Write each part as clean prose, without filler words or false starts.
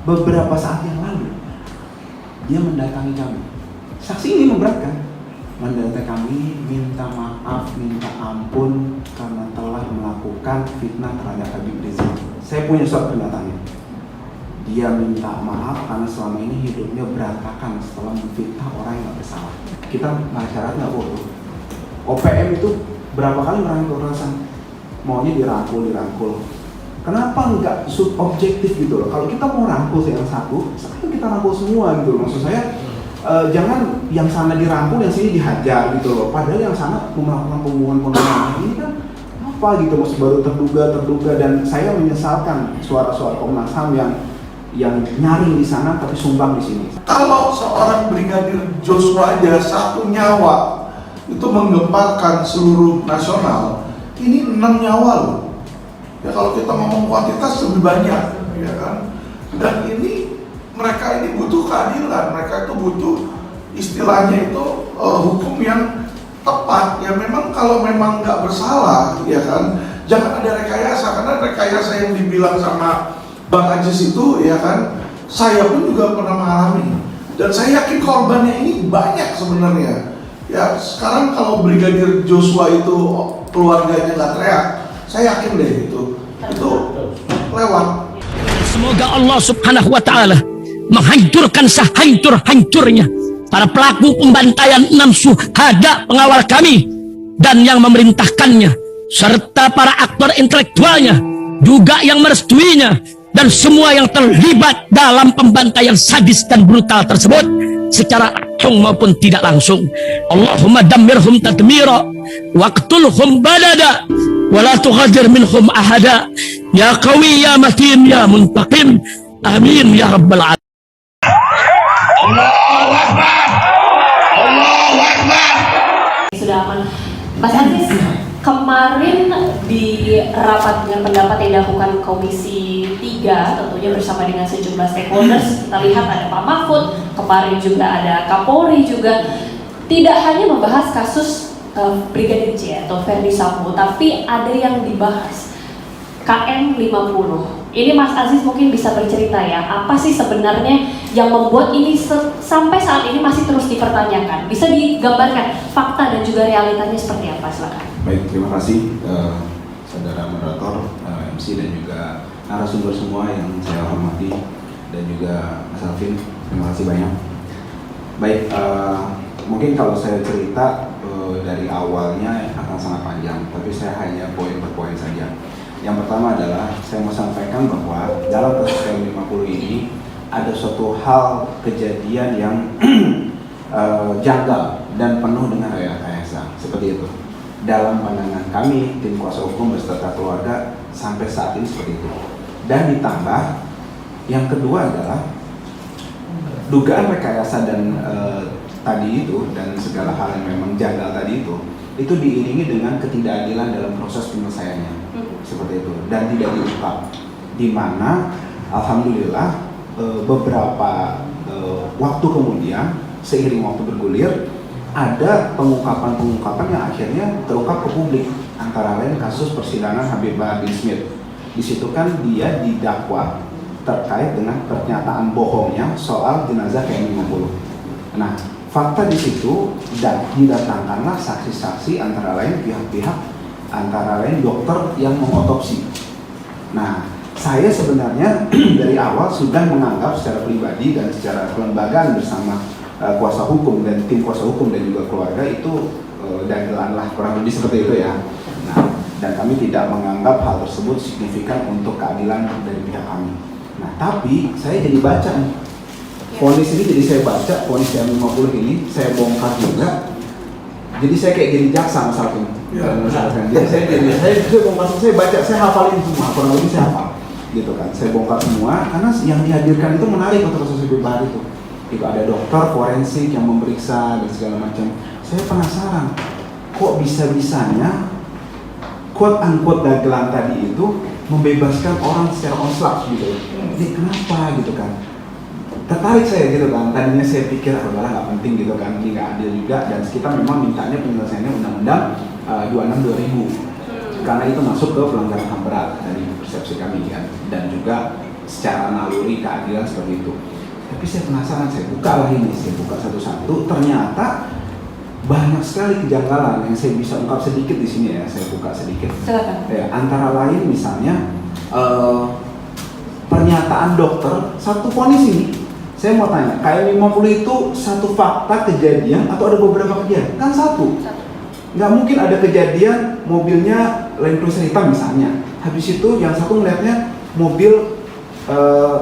beberapa saat yang lalu dia mendatangi kami. Saksi ini memberatkan, mendatangi kami, minta maaf, minta ampun karena telah melakukan fitnah terhadap Habib Rizik. Saya punya surat pernyataannya. Dia minta maaf karena selama ini hidupnya berantakan setelah memfitnah orang yang gak bersalah. Kita masyarakat gak bodoh. OPM itu berapa kali merangkul kekerasan, maunya dirangkul. Kenapa nggak subobjektif gitu loh? Kalau kita mau rangkul yang satu, sekarang kita rangkul semua gitu loh. Maksud saya jangan yang sana dirangkul, yang sini dihajar gitu loh. Padahal yang sana melakukan pembunuhan ini kan apa gitu, masih baru terduga dan saya menyesalkan suara-suara Komnas HAM yang nyaring di sana tapi sumbang di sini. Kalau seorang Brigadir Joshua aja satu nyawa itu menggemparkan seluruh nasional, ini 6 nyawa loh. Ya kalau kita ngomong kuantitas lebih banyak, ya kan. Dan ini mereka ini butuh keadilan, mereka itu butuh istilahnya itu hukum yang tepat. Ya memang kalau memang nggak bersalah, ya kan, jangan ada rekayasa, karena rekayasa yang dibilang sama Bang Ajis itu, ya kan, saya pun juga pernah mengalami. Dan saya yakin korbannya ini banyak sebenarnya. Ya sekarang kalau Brigadir Joshua itu keluarganya nggak teriak, saya yakin deh itu lewat. Semoga Allah Subhanahu wa Ta'ala menghancurkan sehancur-hancurnya para pelaku pembantaian 6 syuhada pengawal kami dan yang memerintahkannya, serta para aktor intelektualnya juga yang merestuinya, dan semua yang terlibat dalam pembantaian sadis dan brutal tersebut secara langsung maupun tidak langsung. Allahumma dammirhum tadmira waqtulhum balada wala tughadir minhum ahada ya qawi ya matin ya muntaqim amin ya rabbal alamin. Allahu Akbar, Allahu Akbar. Sudah aman. Mas Aziz, kemarin di rapat dengan pendapat yang dilakukan Komisi 3 tentunya bersama dengan sejumlah stakeholders, kita lihat ada Pak Mahfud, kemarin juga ada Kapolri juga, tidak hanya membahas kasus Brigadir J atau Ferdy Sambo, tapi ada yang dibahas KM 50. Ini Mas Aziz mungkin bisa bercerita ya, apa sih sebenarnya yang membuat ini sampai saat ini masih terus dipertanyakan? Bisa digambarkan fakta dan juga realitanya seperti apa? Silakan. Baik, terima kasih saudara moderator, MC dan juga narasumber semua yang saya hormati, dan juga Mas Alvin, terima kasih banyak. Baik, mungkin kalau saya cerita dari awalnya akan sangat panjang, tapi saya hanya poin per poin saja. Yang pertama adalah saya mau sampaikan bahwa dalam kasus KM50 ini ada suatu hal kejadian yang janggal dan penuh dengan rekayasa, seperti itu. Dalam pandangan kami, tim kuasa hukum beserta keluarga sampai saat ini seperti itu. Dan ditambah, yang kedua adalah dugaan rekayasa dan tadi itu dan segala hal yang memang janggal tadi itu diiringi dengan ketidakadilan dalam proses penyelesaiannya, seperti itu, dan tidak diungkap. Di mana alhamdulillah beberapa waktu kemudian, seiring waktu bergulir, ada pengungkapan yang akhirnya terungkap ke publik, antara lain kasus persidangan Habib Bahar bin Smith. Di situ kan dia didakwa terkait dengan pernyataan bohongnya soal jenazah KM50. Nah, fakta di situ didatangkanlah saksi-saksi, antara lain pihak-pihak, antara lain dokter yang mengotopsi. Nah, saya sebenarnya dari awal sudah menganggap secara pribadi dan secara kelembagaan bersama kuasa hukum dan tim kuasa hukum dan juga keluarga itu dagelan lah, kurang lebih seperti itu ya. Nah, dan kami tidak menganggap hal tersebut signifikan untuk keadilan dari pihak kami. Nah, tapi saya jadi baca nih vonis ini, jadi saya baca vonis yang 50 ini, saya bongkar juga. Jadi saya kayak jadi jaksa masalah ini. Jadi saya bongkar, saya baca, saya hafalin semua, kurang lebih saya hafal, gitu kan. Saya bongkar semua karena yang dihadirkan itu menarik untuk kasus Habib Bahar itu. Itu ada dokter forensik yang memeriksa dan segala macam. Saya penasaran, kok bisa-bisanya quote unquote dagelan tadi itu membebaskan orang secara onslaught gitu. Jadi kenapa gitu kan? Tertarik saya gitu kan. Tadinya saya pikir adalah nggak penting gitu kan, ini nggak adil juga, dan kita memang mintanya penyelesaiannya Undang-Undang 26/2000 karena itu masuk ke pelanggaran HAM berat dari persepsi kami kan. Dan juga secara naluri keadilan seperti itu. Tapi saya penasaran, saya buka satu-satu, ternyata banyak sekali kejanggalan yang saya bisa ungkap sedikit di sini ya, saya buka sedikit. Silakan. Ya, antara lain misalnya pernyataan dokter satu vonis ini. Saya mau tanya, KM50 itu satu fakta kejadian atau ada beberapa kejadian? Kan satu. Nggak mungkin ada kejadian mobilnya Land Cruiser hitam misalnya. Habis itu yang satu melihatnya mobil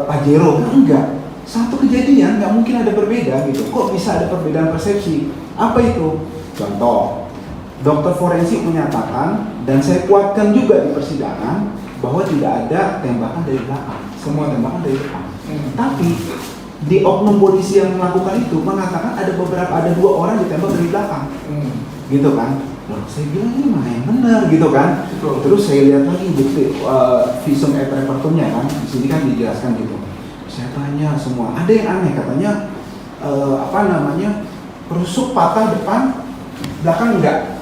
Pajero. Enggak. Satu kejadian nggak mungkin ada berbeda gitu. Kok bisa ada perbedaan persepsi? Apa itu? Contoh, dokter forensik menyatakan dan saya kuatkan juga di persidangan bahwa tidak ada tembakan dari belakang, semua tembakan dari depan. Tapi di oknum polisi yang melakukan itu mengatakan ada 2 orang ditembak dari belakang, gitu kan? Loh, saya bilang ini mana yang benar gitu kan? Terus saya lihat lagi bukti visum et repertumnya kan, di sini kan dijelaskan gitu. Saya tanya semua, ada yang aneh katanya rusuk patah depan, belakang enggak.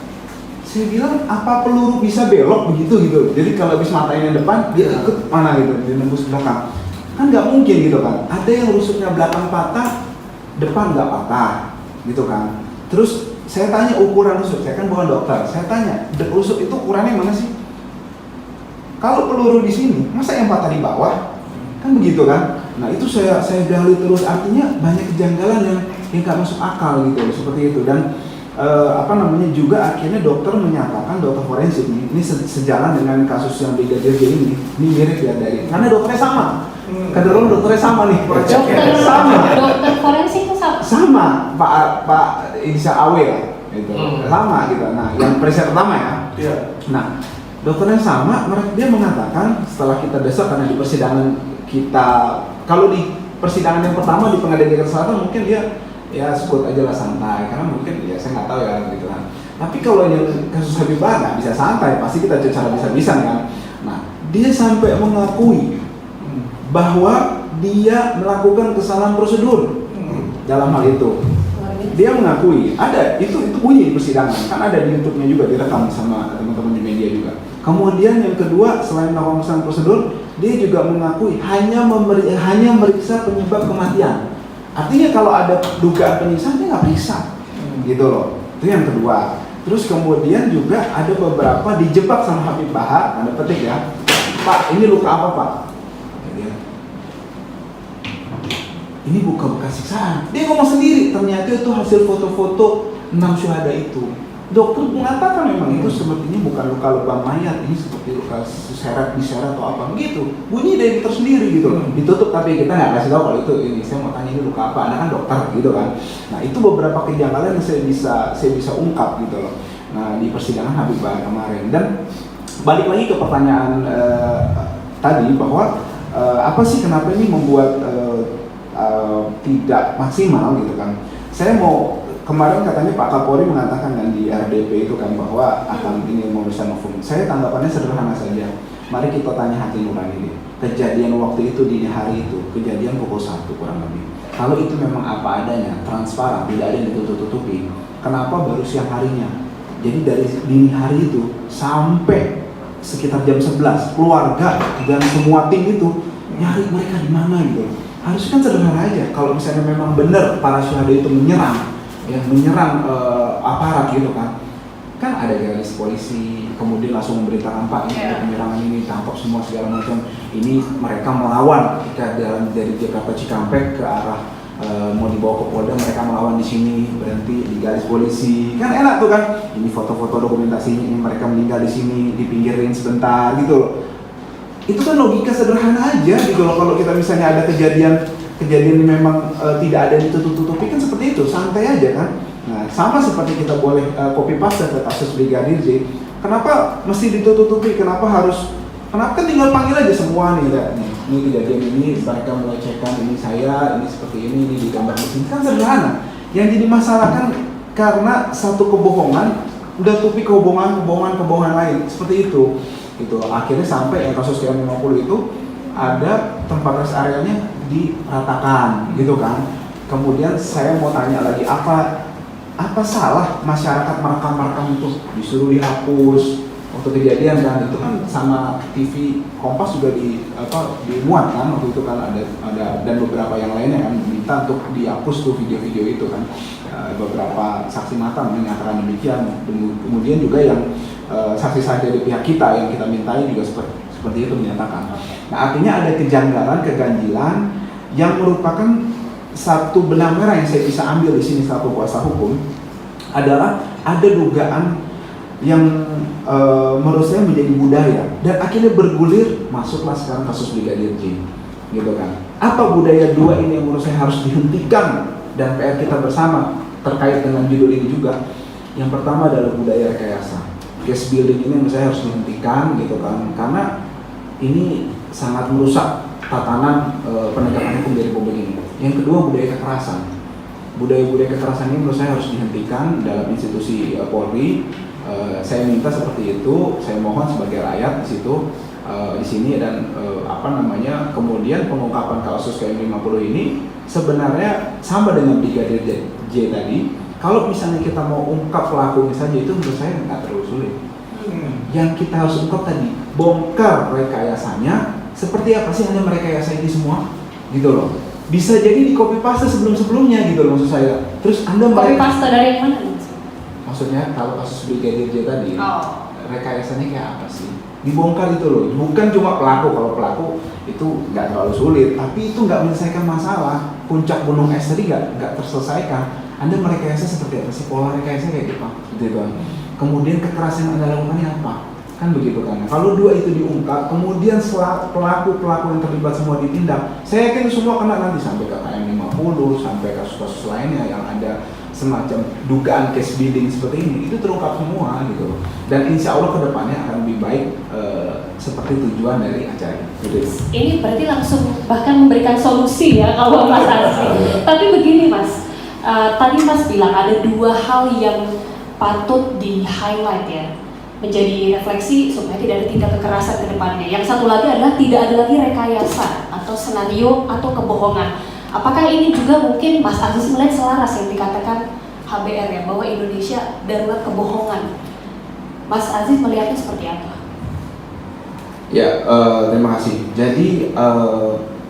Saya bilang apa peluru bisa belok begitu gitu. Jadi kalau habis matain yang depan dia ikut mana gitu, dia nembus belakang. Kan nggak mungkin gitu kan. Ada yang rusuknya belakang patah, depan nggak patah gitu kan. Terus saya tanya ukuran rusuk, saya kan bukan dokter. Saya tanya, rusuk itu ukurannya mana sih? Kalau peluru di sini, masa yang patah di bawah? Kan begitu kan? Nah itu saya gali terus, artinya banyak kejanggalan yang nggak masuk akal gitu, seperti itu. Dan juga akhirnya dokter menyatakan, dokter forensik ini sejalan dengan kasus yang Brigadir J ini mirip ya dari, karena dokternya sama, kebetulan dokternya sama nih, Dokter forensik itu sama, Pak Inisa Awe lah, itu sama gitu. Nah yang periksa pertama ya, nah dokternya sama, dia mengatakan setelah kita besok karena di persidangan kita, kalau di persidangan yang pertama di Pengadilan Jakarta Selatan mungkin dia ya sebut aja lah santai, karena mungkin ya saya nggak tahu ya gitu kan. Tapi kalau yang kasus Habib Bahar nggak bisa santai, pasti kita cara bisa-bisan kan. Nah dia sampai mengakui bahwa dia melakukan kesalahan prosedur dalam hal itu. Dia mengakui, ada itu bunyi di persidangan, kan ada di YouTube-nya juga, direkam sama teman-teman di media juga. Kemudian yang kedua, selain melakukan kesalahan prosedur, dia juga mengakui hanya meriksa penyebab kematian. Artinya kalau ada dugaan penyiksaan dia nggak periksa, gitu loh. Itu yang kedua. Terus kemudian juga ada beberapa dijebak sama Habib Bahar, tanda petik ya. Pak, ini luka apa Pak? Ini bukan bekas siksaan. Dia ngomong sendiri, ternyata itu hasil foto-foto 6 syuhada itu. Dokter mengatakan memang itu sepertinya bukan luka lebam mayat, ini seperti luka diseret atau apa begitu. Bunyi dari dokter sendiri gitu. Ditutup tapi kita nggak kasih tahu kalau itu ini. Saya mau tanya ini luka apa, Anda kan dokter gitu kan. Nah itu beberapa kejanggalan yang saya bisa ungkap gitu loh. Nah di persidangan Habib Bahar kemarin. Dan balik lagi ke pertanyaan tadi bahwa apa sih kenapa ini membuat tidak maksimal gitu kan. Saya mau kemarin katanya Pak Kapolri mengatakan kan di RDP itu kan bahwa akan ini memeriksa novum. Saya tanggapannya sederhana saja. Mari kita tanya hati nurani ini. Kejadian waktu itu dini hari itu, kejadian pukul 1 kurang lebih. Kalau itu memang apa adanya, transparan, tidak ada yang ditutup-tutupi. Kenapa baru siang harinya? Jadi dari dini hari itu sampai sekitar jam 11, keluarga dan semua tim itu nyari mereka di mana gitu. Harusnya kan sederhana aja. Kalau misalnya memang benar para syuhada itu menyerang aparat gitu kan ada garis polisi, kemudian langsung memberitakan Pak ini penyerangan ini, tangkap semua segala macam. Ini mereka melawan ketika dari Jakarta Cikampek ke arah mau dibawa ke Polda, mereka melawan di sini, berhenti di garis polisi, kan enak tuh kan. Ini foto-foto dokumentasinya, ini mereka meninggal di sini, dipinggirin sebentar gitu loh. Itu kan logika sederhana aja gitu loh. Kalau kita misalnya ada kejadian ini memang tidak ada yang ditutup-tutupi kan seperti itu, santai aja kan. Nah sama seperti kita boleh copy paste ke kasus Brigadir J. Kenapa mesti ditutup-tutupi? Kenapa kan tinggal panggil aja semua nih, ini kejadian ini, mereka melecehkan ini saya, ini seperti ini digambar di sini, kan sederhana. Yang jadi masalah kan karena satu kebohongan udah tutupi kebohongan lain, seperti itu. Gitu. Akhirnya sampai yang kasus KM50 itu ada tempat rest areanya diratakan gitu kan. Kemudian saya mau tanya lagi, apa salah masyarakat merekam itu, disuruh dihapus, waktu kejadian kan itu kan sama TV Kompas juga dimuat kan waktu itu kan ada dan beberapa yang lainnya kan minta untuk dihapus tuh video-video itu kan. Beberapa saksi mata menyatakan demikian, kemudian juga yang saksi-saksi dari pihak kita yang kita mintai juga seperti itu menyatakan. Nah, artinya ada kejanggalan, keganjilan yang merupakan satu benang merah yang saya bisa ambil di sini selaku kuasa hukum adalah ada dugaan yang menurut saya menjadi budaya dan akhirnya bergulir masuklah sekarang kasus Brigadir J, gitu kan. Apa budaya dua ini yang menurut saya harus dihentikan dan PR kita bersama terkait dengan judul ini juga. Yang pertama adalah budaya rekayasa. Case building ini menurut saya harus dihentikan gitu kan, karena ini sangat merusak tatanan penegakan hukum dari publik ini. Yang kedua budaya kekerasan. Budaya kekerasan ini menurut saya harus dihentikan dalam institusi Polri. Saya minta seperti itu, saya mohon sebagai rakyat di situ di sini dan kemudian pengungkapan kasus KM50 ini sebenarnya sama dengan Brigadir J tadi. Kalau misalnya kita mau ungkap pelakunya saja itu menurut saya nggak terlalu sulit. Yang kita harus ungkap tadi, bongkar rekayasanya. Seperti apa sih Anda merekayasa ini semua? Gitu loh. Bisa jadi di copy paste sebelum-sebelumnya gitu loh maksud saya. Terus Anda Copy paste dari yang mana? Maksudnya kalau kasus Brigadir J tadi, rekayasanya kayak apa sih? Dibongkar itu loh, bukan cuma pelaku. Kalau pelaku itu nggak terlalu sulit, tapi itu nggak menyelesaikan masalah. Puncak gunung es tadi nggak terselesaikan. Anda merekayasa seperti apa sih? Pola rekayasa kayak gitu. Kemudian kekerasan yang Anda lakukan apa? Kan begitu kan. Kalau dua itu diungkap, kemudian pelaku-pelaku yang terlibat semua ditindak, saya yakin semua kena nanti sampai ke KM50, sampai kasus-kasus lainnya yang ada semacam dugaan case building seperti ini, itu terungkap semua gitu. Dan insya Allah kedepannya akan lebih baik seperti tujuan dari acara ini. Ini berarti langsung bahkan memberikan solusi ya kalau Mas Azri. Tapi begini Mas, tadi Mas bilang ada dua hal yang patut di-highlight ya, menjadi refleksi supaya tidak ada tindak kekerasan ke depannya. Yang satu lagi adalah tidak ada lagi rekayasa atau senario atau kebohongan. Apakah ini juga mungkin Mas Aziz melihat selaras yang dikatakan HBR ya, bahwa Indonesia darurat kebohongan? Mas Aziz melihatnya seperti apa? Ya, terima kasih. Jadi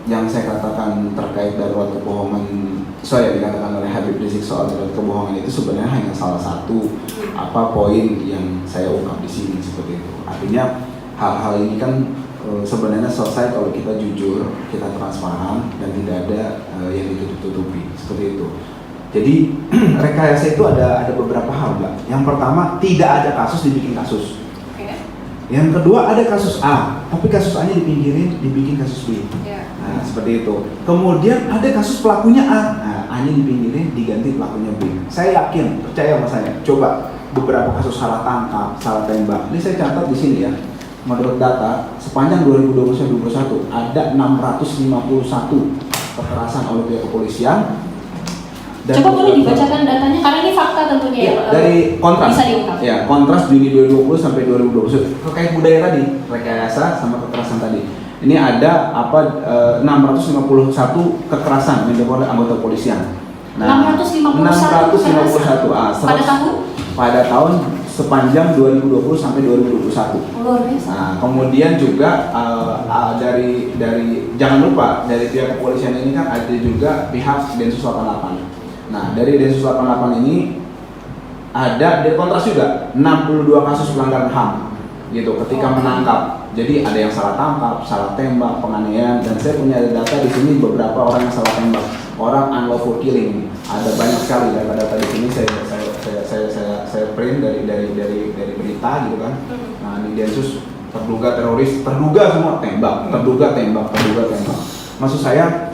yang saya katakan terkait darurat kebohongan, yang dikatakan oleh Habib Rizik soal darurat kebohongan itu sebenarnya hanya salah satu poin yang saya ungkap di sini seperti itu. Artinya hal-hal ini kan sebenarnya selesai kalau kita jujur, kita transparan dan tidak ada yang ditutup-tutupi seperti itu. Jadi rekayasa itu ada beberapa hal, Mbak. Yang pertama, tidak ada kasus dibikin kasus. Yang kedua, ada kasus A, tapi kasus A-nya dipinggirin, dibikin kasus B. Nah, seperti itu. Kemudian ada kasus pelakunya A, nah, A-nya dipinggirin, diganti pelakunya B. Saya yakin, percaya sama saya. Coba beberapa kasus salah tangkap, salah tembak. Ini saya catat di sini ya. Menurut data, sepanjang 2021 ada 651 kekerasan oleh pihak kepolisian. Dan coba boleh dibacakan datanya karena ini fakta tentunya ya, dari Kontras. Bisa diungkap. Ya, Kontras Juni 2020 sampai 2021 terkait budaya tadi, rekayasa sama kekerasan tadi. Ini ada 651 kekerasan yang dilakukan oleh anggota kepolisian. Nah, 651 pada tahun? Pada tahun sepanjang 2020 sampai 2021. Luar biasa. Nah, kemudian juga dari jangan lupa dari pihak kepolisian ini kan ada juga pihak Densus 88. Nah, dari Densus 88 ini ada dari Kontras juga 62 kasus pelanggaran HAM gitu ketika menangkap. Jadi ada yang salah tangkap, salah tembak, penganiayaan, dan saya punya data di sini beberapa orang yang salah tembak, orang unlawful killing. Ada banyak sekali data-data di sini saya print dari berita gitu kan. Nah, di Densus terduga teroris, terduga semua tembak. Maksud saya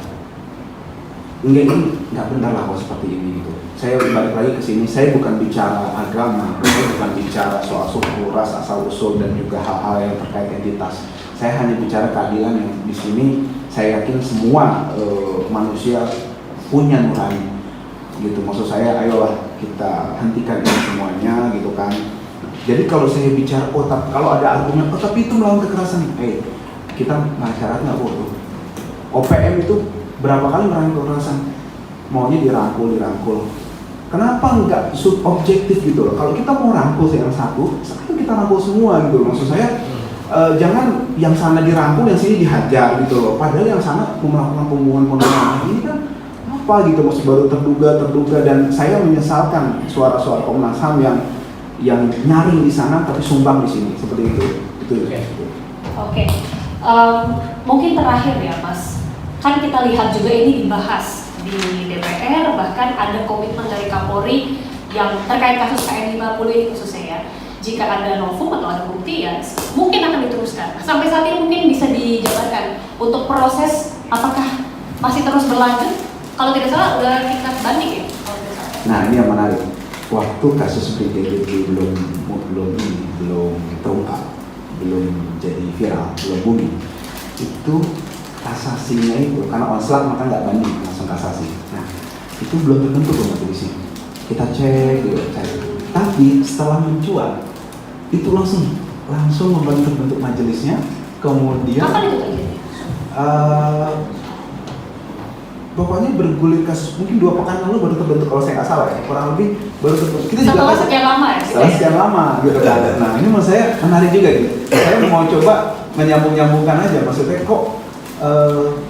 ini nggak benar lah kalau seperti ini gitu. Saya balik lagi ke sini, saya bukan bicara agama, saya bukan bicara soal suku, ras, asal usul dan juga hal-hal yang terkait identitas. Saya hanya bicara keadilan yang di sini saya yakin semua manusia punya nurani gitu. Maksud saya ayolah kita hentikan ini semuanya gitu kan. Jadi kalau saya bicara kalau ada argumen tapi itu melawan kekerasan, kita masyarakat nggak bodoh. OPM itu berapa kali melawan kekerasan, maunya dirangkul Kenapa nggak subobjektif gitu loh? Kalau kita mau rangkul yang satu, sekarang kita rangkul semua gitu loh. Maksud saya jangan yang sana dirangkul, yang sini dihajar gitu loh. Padahal yang sana melakukan pembunuhan ini kan apa gitu, masih baru terduga dan saya menyesalkan suara-suara Komnas HAM yang nyaring di sana tapi sumbang di sini seperti itu. Itu. Oke. Mungkin terakhir ya Mas, kan kita lihat juga ini dibahas di DPR, bahkan ada komitmen dari Kapolri yang terkait kasus KN50 ini khususnya ya. Jika ada novum atau ada bukti ya mungkin akan diteruskan. Sampai saat ini mungkin bisa dijabarkan untuk proses apakah masih terus berlanjut? Kalau tidak salah udah tingkat banding ya? Nah ini yang menarik. Waktu kasus Brigadir J belum terungkap, belum jadi viral, belum booming, itu kasasinya itu karena onslaught maka nggak banding, langsung kasasi. Nah itu belum terbentuk loh majelisnya. Kita cek. Tapi setelah mencuat itu langsung membentuk majelisnya. Kemudian kapan itu terjadi? Pokoknya bergulir kasus mungkin 2 pekan lalu baru terbentuk kalau saya nggak salah ya, kurang lebih baru terbentuk. Setelah sekian lama ya? Setelah sekian lama gitu kan. Nah ini menurut saya menarik juga gitu. Saya mau coba menyambung-nyambungkan aja, maksudnya kok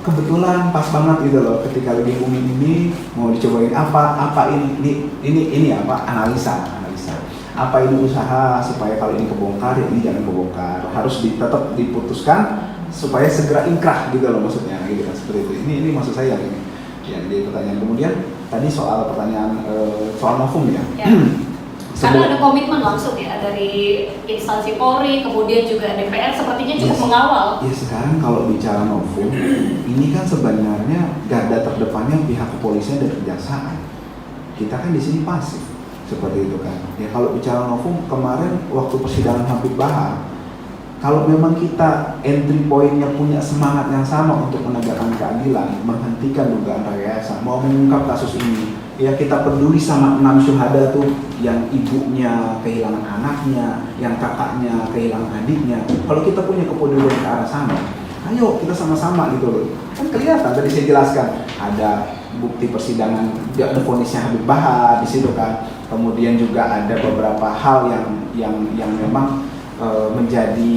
kebetulan pas banget gitu loh ketika lagi booming ini mau dicobain apa ini apa analisa apa ini usaha supaya kalau ini kebongkar ya ini jangan kebongkar, harus tetap diputuskan supaya segera inkrah gitu loh maksudnya gitu kan, seperti itu. Ini maksud saya yang di pertanyaan. Kemudian tadi soal pertanyaan soal novum ya. Karena ada komitmen langsung ya dari instansi Polri, kemudian juga DPR sepertinya cukup mengawal. Ya sekarang kalau bicara novum, ini kan sebenarnya garda terdepannya pihak kepolisian dan kejaksaan. Kita kan di sini pasif seperti itu kan. Ya kalau bicara novum kemarin waktu persidangan Habib Bahar, kalau memang kita entry point-nya punya semangat yang sama untuk menegakkan keadilan, menghentikan dugaan rekayasa, mau mengungkap kasus ini, ya kita peduli sama 6 syuhada tuh yang ibunya kehilangan anaknya, yang kakaknya kehilangan adiknya. Kalau kita punya kepedulian ke arah sana, ayo kita sama-sama gitu loh. Kan kelihatan tadi saya jelaskan ada bukti persidangan, ada vonisnya Habib Bahar di situ kan. Kemudian juga ada beberapa hal yang memang menjadi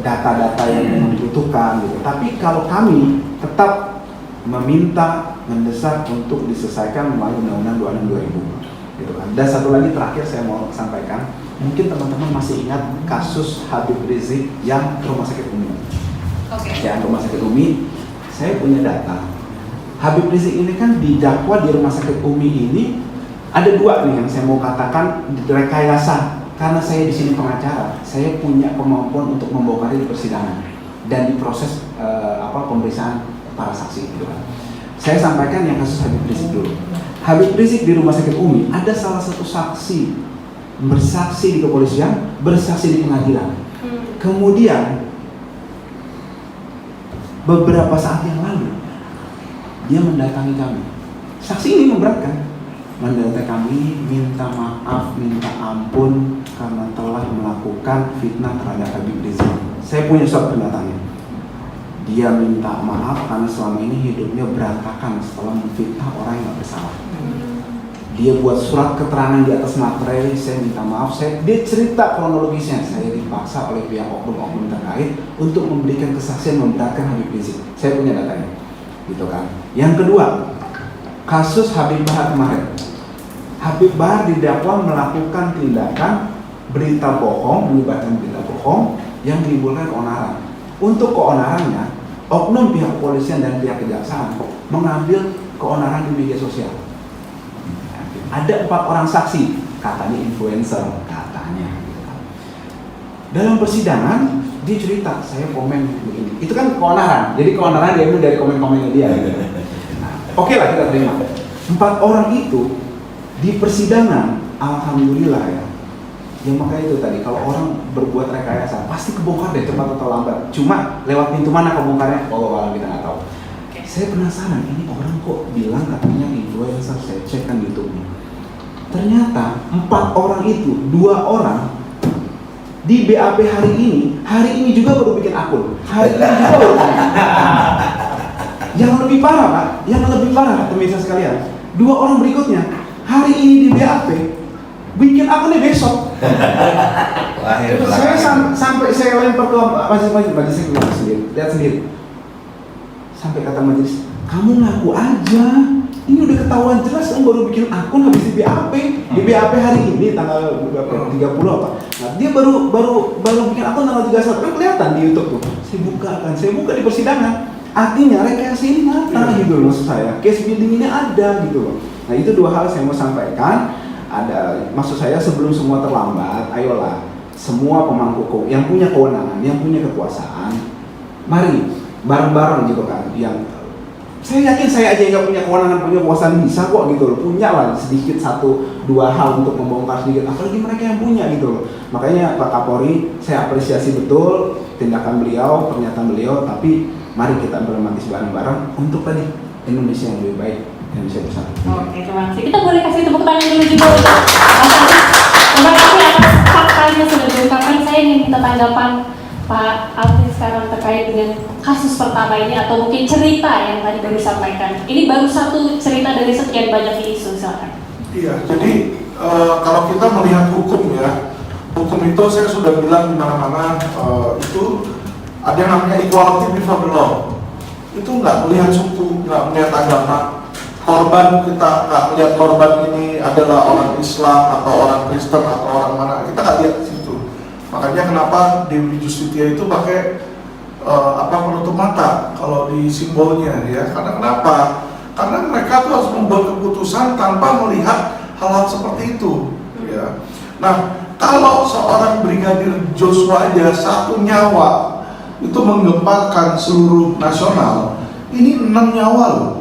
data-data yang memang dibutuhkan gitu. Tapi kalau kami tetap meminta, mendesak untuk diselesaikan melalui Undang-Undang 26 2000 gitu kan. Dan satu lagi terakhir saya mau sampaikan, mungkin teman-teman masih ingat kasus Habib Rizik yang ke Rumah Sakit Umi. Yang Rumah Sakit Umi, saya punya data. Habib Rizik ini kan didakwa di Rumah Sakit Umi ini ada 2 nih yang saya mau katakan rekayasa. Karena saya di sini pengacara, saya punya kemampuan untuk membongkar di persidangan dan di proses pemeriksaan para saksi gitu kan. Saya sampaikan yang kasus Habib Rizik dulu. Habib Rizik di Rumah Sakit Umi ada salah satu saksi bersaksi di kepolisian, bersaksi di pengadilan. Kemudian beberapa saat yang lalu dia mendatangi kami. Saksi ini memberatkan. Mendatangi kami, minta maaf, minta ampun karena telah melakukan fitnah terhadap Habib Rizik. Saya punya surat pendatangannya. Dia minta maaf karena selama ini hidupnya berantakan setelah memfitnah orang yang gak bersalah. Dia buat surat keterangan di atas materai, saya minta maaf, dia cerita kronologisnya. Saya dipaksa oleh pihak oknum-oknum terkait untuk memberikan kesaksian memberatkan Habib Rizik. Saya punya datanya, gitu kan. Yang kedua, kasus Habib Bahar kemarin. Habib Bahar didakwa melakukan tindakan berita bohong, menyebarkan berita bohong yang menimbulkan keonaran. Untuk keonarannya, oknum pihak kepolisian dan pihak kejaksaan mengambil keonaran di media sosial. Ada 4 orang saksi, katanya influencer, katanya. Dalam persidangan, dia cerita, saya komen begini. Itu kan keonaran, jadi keonaran dia dari komen-komennya dia. Oke lah, kita terima. 4 orang itu di persidangan, alhamdulillah ya. Ya makanya itu tadi, kalau orang berbuat rekayasa pasti kebongkar deh cepat atau lambat. Cuma lewat pintu mana kebongkarnya? Allah kita nggak tahu. Saya penasaran, ini orang kok bilang katanya influencer, saya cek kan YouTube-nya. Ternyata 4 orang itu, 2 orang di BAP hari ini juga baru bikin akun. Hari ini juga baru. Yang lebih parah Pak, pemirsa sekalian, 2 orang berikutnya hari ini di BAP, bikin aku nih besok. Saya sampai saya lempar ke majelis sendiri, lihat sendiri. Sampai kata majelis, kamu ngaku aja. Ini udah ketahuan jelas kan baru bikin akun habis di BAP. Di BAP hari ini tanggal berapa? 30 apa? Nah, dia baru bikin akun tanggal 31. Kan kelihatan di YouTube tuh. Saya buka di persidangan. Artinya rekayasa ini nyata gitu loh maksud saya. Case building ini ada gitu loh. Nah, itu dua hal saya mau sampaikan. Ada maksud saya sebelum semua terlambat, ayolah semua pemangku yang punya kewenangan, yang punya kekuasaan, mari bareng-bareng gitu kan. Yang saya yakin saya aja yang nggak punya kewenangan, punya kekuasaan bisa kok gitu loh, punya lah sedikit 1-2 hal untuk membongkar sedikit, apalagi mereka yang punya gitu loh. Makanya Pak Kapolri saya apresiasi betul tindakan beliau, pernyataan beliau, tapi mari kita implementasi bareng-bareng untuk tadi Indonesia yang lebih baik, Indonesia bersatu. Oke, terima kasih. Kita boleh kasih tepuk tangan dulu juga untuk Mas Agus. Terima kasih atas faktanya sudah diungkapkan. Saya ingin minta tanggapan Pak Alvin sekarang terkait dengan kasus pertama ini atau mungkin cerita yang tadi baru disampaikan. Ini baru satu cerita dari sekian banyak isu, silakan. Iya, jadi kalau kita melihat hukum ya, hukum itu saya sudah bilang di mana-mana itu ada yang namanya equality before the law. Itu nggak melihat suku, nggak melihat agama. Korban kita nggak melihat korban ini adalah orang Islam atau orang Kristen atau orang mana, kita nggak lihat di situ. Makanya kenapa Dewi Justitia itu pakai penutup mata kalau di simbolnya ya. Karena kenapa? Karena mereka tuh harus membuat keputusan tanpa melihat hal-hal seperti itu. Ya. Nah, kalau seorang Brigadir Joshua aja 1 nyawa itu menggemparkan seluruh nasional, ini 6 nyawa loh.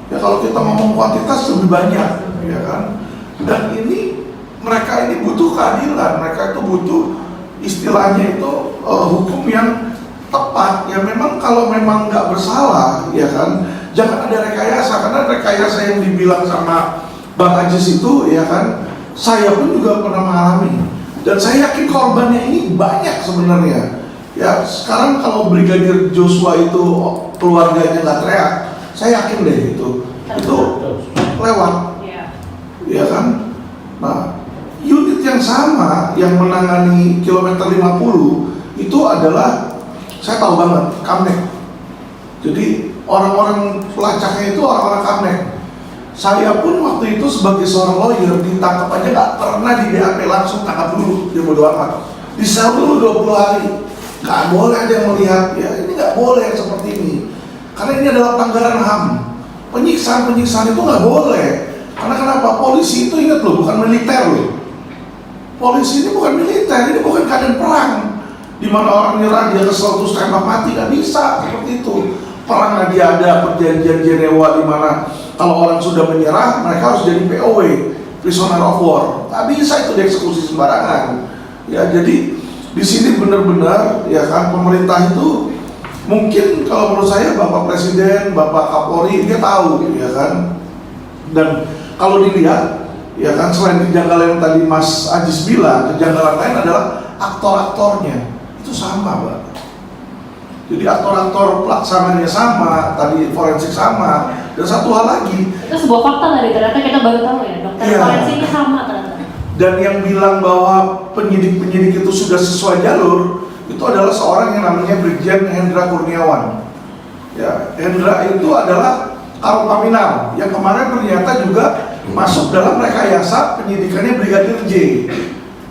Ya kalau kita ngomong kuantitas lebih banyak, ya kan? Dan ini mereka ini butuh keadilan, mereka itu butuh istilahnya itu hukum yang tepat. Ya memang kalau memang nggak bersalah, ya kan, jangan ada rekayasa. Karena rekayasa yang dibilang sama Bang Ajis itu, ya kan, saya pun juga pernah mengalami. Dan saya yakin korbannya ini banyak sebenarnya. Ya sekarang kalau Brigadir Joshua itu keluarganya nggak teriak, saya yakin deh itu lewat, ya kan. Nah, unit yang sama yang menangani kilometer 50 itu adalah, saya tahu banget, Kamnek. Jadi orang-orang pelacaknya itu orang-orang Kamnek. Saya pun waktu itu sebagai seorang lawyer ditangkap aja nggak pernah di BAP, langsung tangkap dulu, dia bodo amat. Disel dulu 20 hari. Nggak boleh ada yang melihat, ya ini nggak boleh seperti ini. Karena ini adalah pelanggaran HAM. Penyiksaan itu nggak boleh. Karena kenapa? Polisi itu ingat loh, bukan militer loh. Polisi ini bukan militer, ini bukan keadaan perang. Di mana orang nyerang dia kesel terus tembak mati, nggak bisa seperti itu. Perang lagi ada perjanjian Jenewa di mana kalau orang sudah menyerah, mereka harus jadi POW, prisoner of war. Nggak bisa itu dieksekusi sembarangan. Ya jadi di sini benar-benar ya kan pemerintah itu mungkin kalau menurut saya Bapak Presiden, Bapak Kapolri dia tahu ya kan. Dan kalau dilihat ya kan selain kejanggalan yang tadi Mas Ajis bilang, kejanggalan lain adalah aktor-aktornya itu sama, Pak. Jadi aktor-aktor pelaksananya sama, tadi forensik sama, dan satu hal lagi. Itu sebuah fakta tadi, ternyata kita baru tahu ya, dokter forensiknya sama ternyata. Dan yang bilang bahwa penyidik-penyidik itu sudah sesuai jalur, itu adalah seorang yang namanya Brigjen Hendra Kurniawan. Ya, Hendra itu adalah Karung Paminal, yang kemarin ternyata juga masuk dalam rekayasa penyidikannya Brigadir J.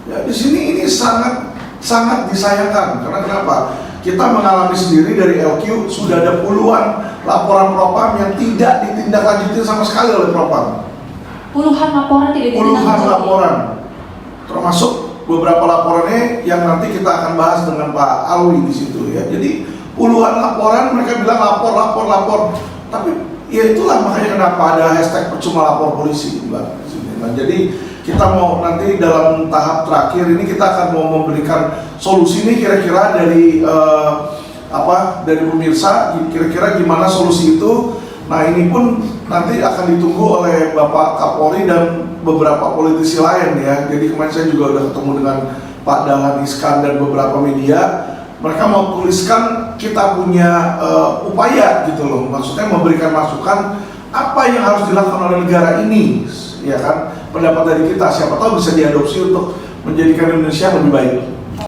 Ya, di sini ini sangat disayangkan, karena kenapa? Kita mengalami sendiri dari LQ sudah ada puluhan laporan propam yang tidak ditindaklanjuti sama sekali oleh propam. Puluhan laporan tidak ditindaklanjuti. Puluhan laporan, termasuk beberapa laporannya yang nanti kita akan bahas dengan Pak Alwi di situ ya. Jadi puluhan laporan mereka bilang lapor, tapi ya itulah makanya kenapa ada hashtag percuma lapor polisi, Mbak. Nah, jadi kita mau nanti dalam tahap terakhir ini kita akan mau memberikan solusi ini kira-kira dari dari pemirsa, kira-kira gimana solusi itu. Nah ini pun nanti akan ditunggu oleh Bapak Kapolri dan beberapa politisi lain ya. Jadi kemarin saya juga udah ketemu dengan Pak Dahlan Iskan dan beberapa media. Mereka mau tuliskan kita punya upaya gitu loh, maksudnya memberikan masukan apa yang harus dilakukan oleh negara ini ya kan, pendapat dari kita. Siapa tahu bisa diadopsi untuk menjadikan Indonesia lebih baik.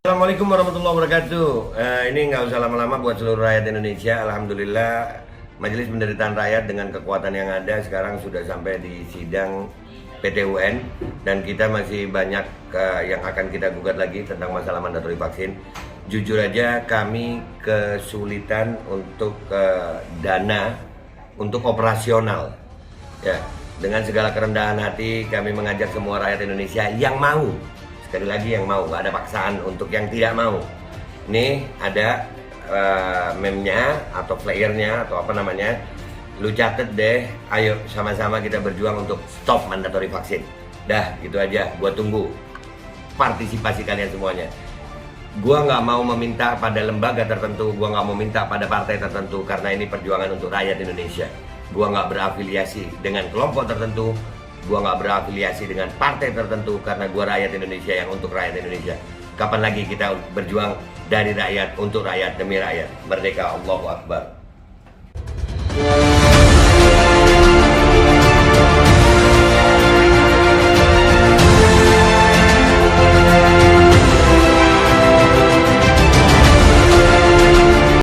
Assalamualaikum warahmatullahi wabarakatuh. Ini nggak usah lama-lama buat seluruh rakyat Indonesia. Alhamdulillah, Majelis Penderitaan Rakyat dengan kekuatan yang ada sekarang sudah sampai di sidang PT UN, dan kita masih banyak yang akan kita gugat lagi tentang masalah mandatori vaksin. Jujur aja kami kesulitan untuk dana untuk operasional. Ya, dengan segala kerendahan hati kami mengajak semua rakyat Indonesia yang mau, sekali lagi yang mau, gak ada paksaan untuk yang tidak mau. Nih ada meme-nya atau flyernya atau apa namanya, lu catet deh, ayo sama-sama kita berjuang untuk stop mandatori vaksin. Dah, gitu aja, gua tunggu partisipasi kalian semuanya. Gua nggak mau meminta pada lembaga tertentu, gua nggak mau minta pada partai tertentu, karena ini perjuangan untuk rakyat Indonesia. Gua nggak berafiliasi dengan kelompok tertentu, gua nggak berafiliasi dengan partai tertentu, karena gua rakyat Indonesia yang untuk rakyat Indonesia. Kapan lagi kita berjuang dari rakyat untuk rakyat demi rakyat? Merdeka, Allahu Akbar.